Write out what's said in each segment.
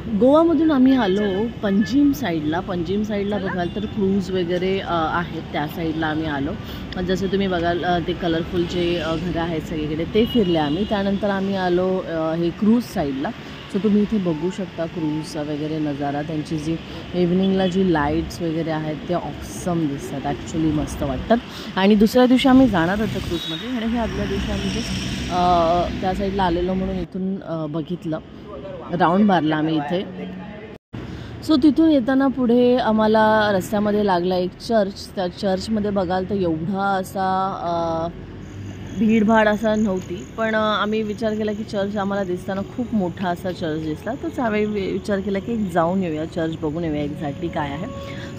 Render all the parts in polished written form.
गोवामधून आम्ही आलो पंजिम साईडला. पंजिम साईडला बघाल तर क्रूज वगैरे आहेत, त्या साईडला आम्ही आलो. जसं तुम्ही बघाल ते कलरफुल जे घरं आहेत सगळीकडे ते फिरले आम्ही. त्यानंतर आम्ही आलो हे क्रूज साईडला. सो तुम्ही इथे बघू शकता क्रूजचा वगैरे नजारा. त्यांची जी इव्हनिंगला जी लाईट्स वगैरे आहेत ते ऑसम दिसतात, ॲक्च्युली मस्त वाटतात. आणि दुसऱ्या दिवशी आम्ही जाणार होतो क्रूजमध्ये आणि हे आदल्या दिवशी आम्ही जस्ट त्या साईडला आलेलो म्हणून इथून बघितलं, राऊंड मारला आम्ही इथे. सो तिथून येताना पुढे आम्हाला रस्त्यामध्ये लागला एक चर्च. त्या चर्चमध्ये बघाल तर एवढा असा भीडभाड असा नव्हती, पण आम्ही विचार केला की चर्च आम्हाला दिसताना खूप मोठा असा चर्च दिसला. तर त्यावेळी विचार केला की जाऊन येऊया, चर्च बघून येऊया एक्झॅक्टली काय आहे.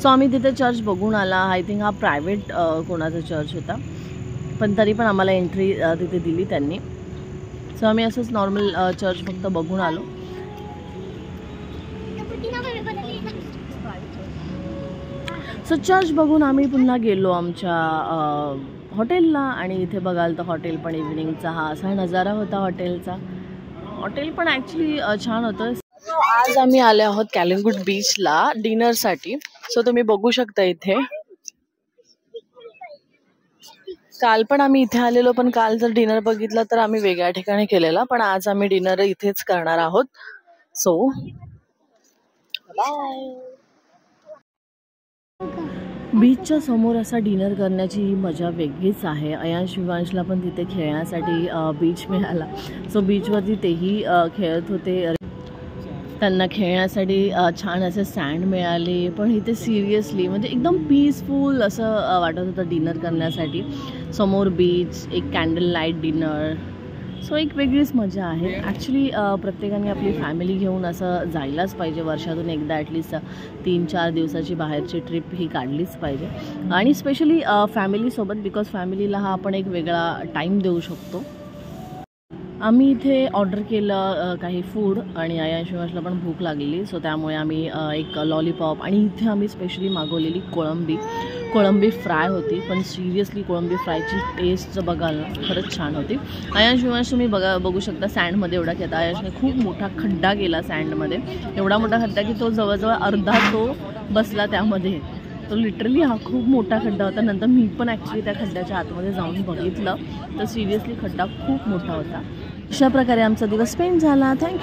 सो आम्ही तिथे चर्च बघून आला. आय थिंक हा प्रायव्हेट कोणाचा चर्च होता, पण तरी पण आम्हाला एंट्री तिथे दिली त्यांनी. सो आम्ही असंच नॉर्मल चर्च फक्त बघून आलो. सो चर्च बघून आम्ही पुन्हा गेलो आमच्या हॉटेलला. आणि इथे बघाल तर हॉटेल पण इव्हनिंगचा हा असा नजारा होता हॉटेलचा. हॉटेल पण ॲक्च्युली छान होतं. आज आम्ही आले आहोत कॅलिंगूट बीचला डिनरसाठी. सो तुम्ही बघू शकता इथे. काल पण आम्ही इथे आलेलो, पण काल जर डिनर बघितलं तर आम्ही वेगळ्या ठिकाणी केलेला, पण आज आम्ही डिनर इथेच करणार आहोत. So bye. बीचच्या समोर असा डिनर करण्याची मजा वेगळीच आहे. अयांश विवांशला पण तिथे खेळण्यासाठी बीच मिळाला. सो बीचवरती तेही खेळत होते. त्यांना खेळण्यासाठी छान असे सँड मिळाले. पण इथे सिरियसली म्हणजे एकदम पीसफुल असं वाटत होतं डिनर करण्यासाठी. समोर बीच, एक कॅन्डल लाईट डिनर. सो एक वेगळीच मजा आहे. ॲक्च्युली प्रत्येकाने आपली फॅमिली घेऊन असं जायलाच पाहिजे. वर्षातून एकदा ॲटलिस्ट 3-4 दिवसाची बाहेरची ट्रिप ही काढलीच पाहिजे. आणि स्पेशली फॅमिलीसोबत, बिकॉज फॅमिलीला हा आपण एक वेगळा टाईम देऊ शकतो. आम्ही इथे ऑर्डर केलं काही फूड आणि आयांशला पण भूक लागलेली. सो त्यामुळे आम्ही एक लॉलीपॉप आणि इथे आम्ही स्पेशली मागवलेली कोळंबी फ्राय होती. पण सिरियसली कोळंबी फ्रायची टेस्ट बघाल ना खरंच छान होती. आयांश तुम्ही बघू शकता सँडमध्ये एवढा की आयांशने खूप मोठा खड्डा केला सँडमध्ये. एवढा मोठा खड्डा की तो जवळजवळ अर्धा तो बसला त्यामध्ये. तो लिटरली हा खूप मोठा खड्डा होता. नंतर मी पण ॲक्च्युली त्या खड्ड्याच्या आतमध्ये जाऊन बघितलं तर सिरियसली खड्डा खूप मोठा होता. अशा प्रकारे आमचा दिवस स्पेंड झाला. थँक्यू.